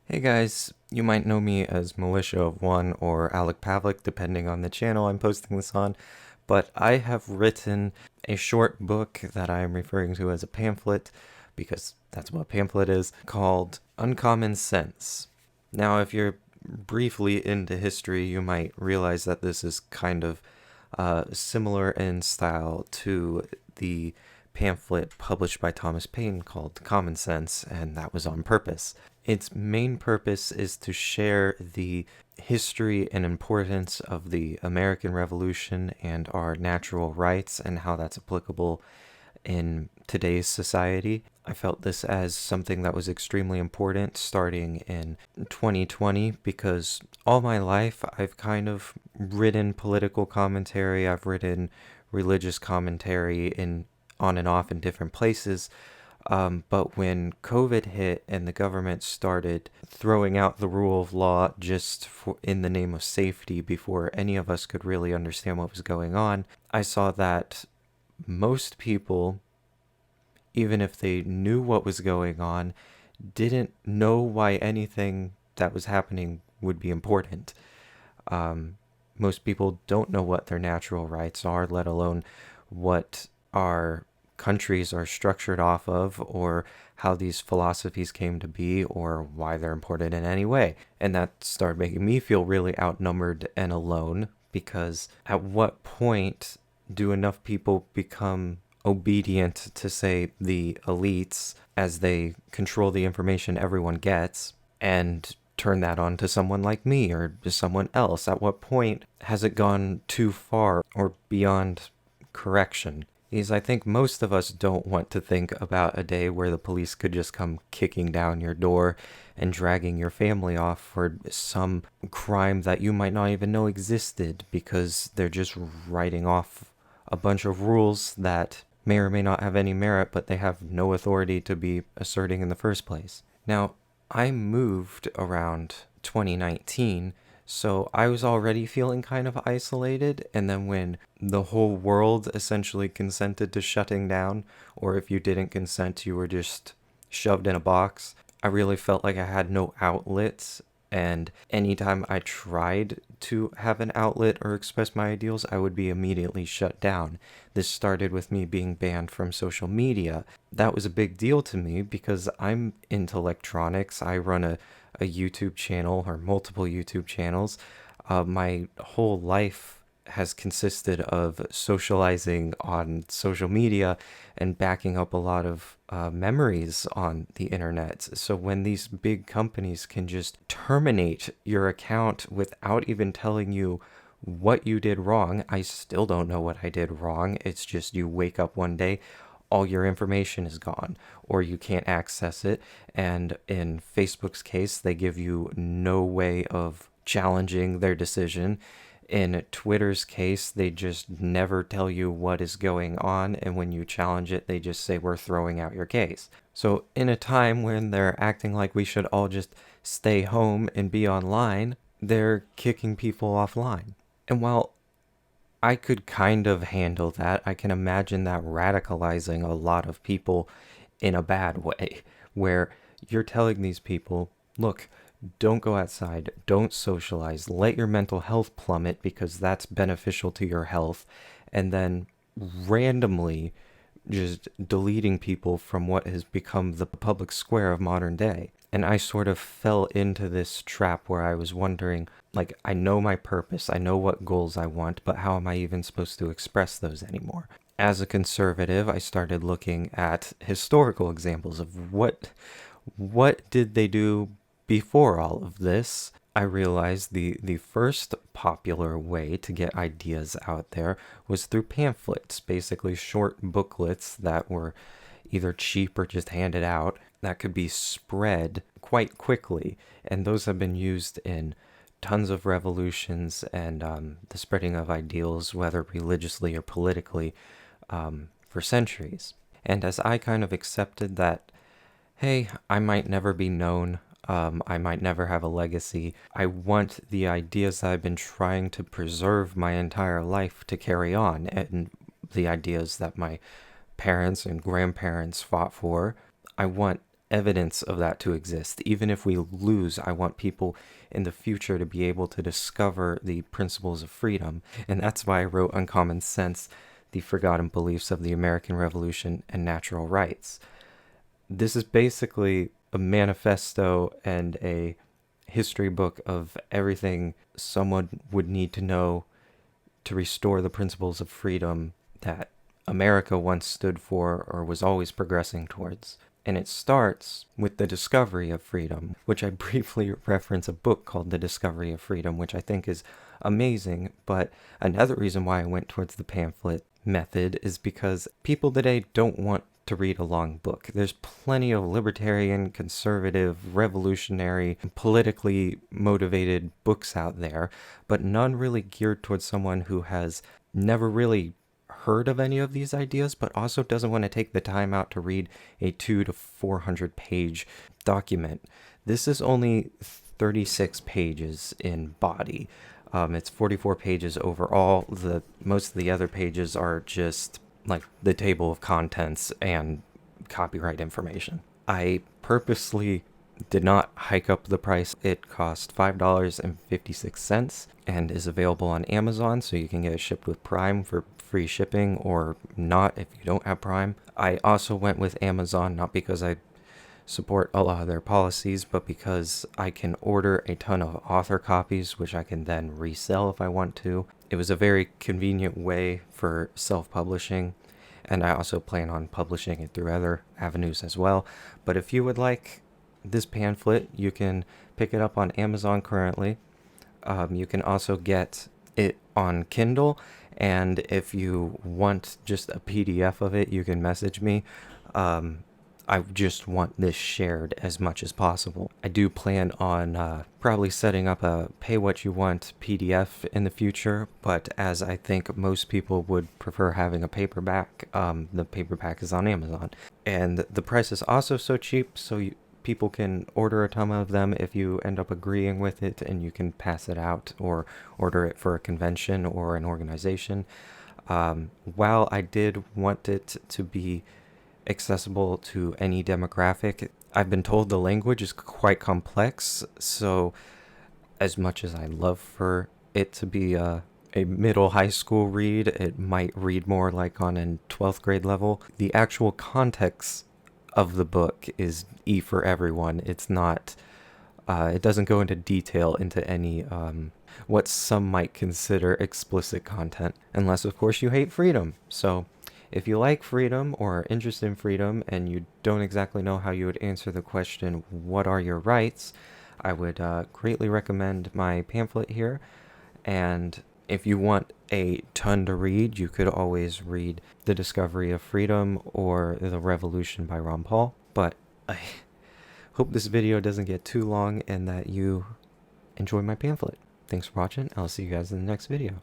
Hey guys, you might know me as Militia of One or Alec Pavlik, depending on the channel I'm posting this on, but I have written a short book that I am referring to as a pamphlet, because that's what a pamphlet is, called Uncommon Sense. Now, if you're briefly into history, you might realize that this is kind of similar in style to the pamphlet published by Thomas Paine called Common Sense, and that was on purpose. Its main purpose is to share the history and importance of the American Revolution and our natural rights and how that's applicable in today's society. I felt this as something that was extremely important starting in 2020 because all my life I've kind of written political commentary, I've written religious commentary in on and off in different places. But when COVID hit and the government started throwing out the rule of law just in the name of safety before any of us could really understand what was going on, I saw that most people, even if they knew what was going on, didn't know why anything that was happening would be important. Um, Most people don't know what their natural rights are, let alone what our countries are structured off of, or how these philosophies came to be, or why they're important in any way. And that started making me feel really outnumbered and alone because at what point do enough people become obedient to, say, the elites as they control the information everyone gets and turn that on to someone like me or to someone else? At what point has it gone too far or beyond correction? Is I think most of us don't want to think about a day where the police could just come kicking down your door and dragging your family off for some crime that you might not even know existed because they're just writing off a bunch of rules that may or may not have any merit, but they have no authority to be asserting in the first place. Now, I moved around 2019, so I was already feeling kind of isolated. And then when the whole world essentially consented to shutting down, or if you didn't consent, you were just shoved in a box, I really felt like I had no outlets. And anytime I tried to have an outlet or express my ideals, I would be immediately shut down. This started with me being banned from social media. That was a big deal to me because I'm into electronics. I run a YouTube channel or multiple YouTube channels. My whole life has consisted of socializing on social media and backing up a lot of memories on the internet. So when these big companies can just terminate your account without even telling you what you did wrong, I still don't know what I did wrong. It's just you wake up one day, all your information is gone or you can't access it. And in Facebook's case, they give you no way of challenging their decision. In Twitter's case, they just never tell you what is going on, and when you challenge it, they just say, we're throwing out your case. So, in a time when they're acting like we should all just stay home and be online, they're kicking people offline. And while I could kind of handle that, I can imagine that radicalizing a lot of people in a bad way, where you're telling these people, look, don't go outside, don't socialize, let your mental health plummet because that's beneficial to your health, and then randomly just deleting people from what has become the public square of modern day. And I sort of fell into this trap where I was wondering, like, I know my purpose, I know what goals I want, but how am I even supposed to express those anymore? As a conservative, I started looking at historical examples of what did they do before all of this. I realized the first popular way to get ideas out there was through pamphlets, basically short booklets that were either cheap or just handed out that could be spread quite quickly. And those have been used in tons of revolutions and the spreading of ideals, whether religiously or politically, for centuries. And as I kind of accepted that, hey, I might never be known, I might never have a legacy, I want the ideas that I've been trying to preserve my entire life to carry on, and the ideas that my parents and grandparents fought for. I want evidence of that to exist. Even if we lose, I want people in the future to be able to discover the principles of freedom. And that's why I wrote Uncommon Sense, The Forgotten Beliefs of the American Revolution and Natural Rights. This is basically a manifesto and a history book of everything someone would need to know to restore the principles of freedom that America once stood for or was always progressing towards. And it starts with the discovery of freedom, which I briefly reference a book called The Discovery of Freedom, which I think is amazing. But another reason why I went towards the pamphlet method is because people today don't want to read a long book. There's plenty of libertarian, conservative, revolutionary, politically motivated books out there, but none really geared towards someone who has never really heard of any of these ideas, but also doesn't want to take the time out to read a 200 to 400 page document. This is only 36 pages in body. It's 44 pages overall. Most of the other pages are just like the table of contents and copyright information. I purposely did not hike up the price. It cost $5.56 and is available on Amazon, so you can get it shipped with Prime for free shipping or not if you don't have Prime. I also went with Amazon, not because I support a lot of their policies, but because I can order a ton of author copies, which I can then resell if I want to. It was a very convenient way for self-publishing, and I also plan on publishing it through other avenues as well. But if you would like this pamphlet, you can pick it up on Amazon currently. You can also get it on Kindle, and if you want just a PDF of it, you can message me. I just want this shared as much as possible. I do plan on probably setting up a pay what you want PDF in the future, but as I think most people would prefer having a paperback, the paperback is on Amazon. And the price is also so cheap, so people can order a ton of them if you end up agreeing with it, and you can pass it out or order it for a convention or an organization. While I did want it to be accessible to any demographic, I've been told the language is quite complex, so as much as I love for it to be a middle high school read, it might read more like on a 12th grade level. The actual context of the book is E for everyone. It's not, it doesn't go into detail into any, what some might consider explicit content, unless of course you hate freedom. So if you like freedom or are interested in freedom and you don't exactly know how you would answer the question, what are your rights? I would greatly recommend my pamphlet here. And if you want a ton to read, you could always read The Discovery of Freedom or The Revolution by Ron Paul. But I hope this video doesn't get too long and that you enjoy my pamphlet. Thanks for watching. I'll see you guys in the next video.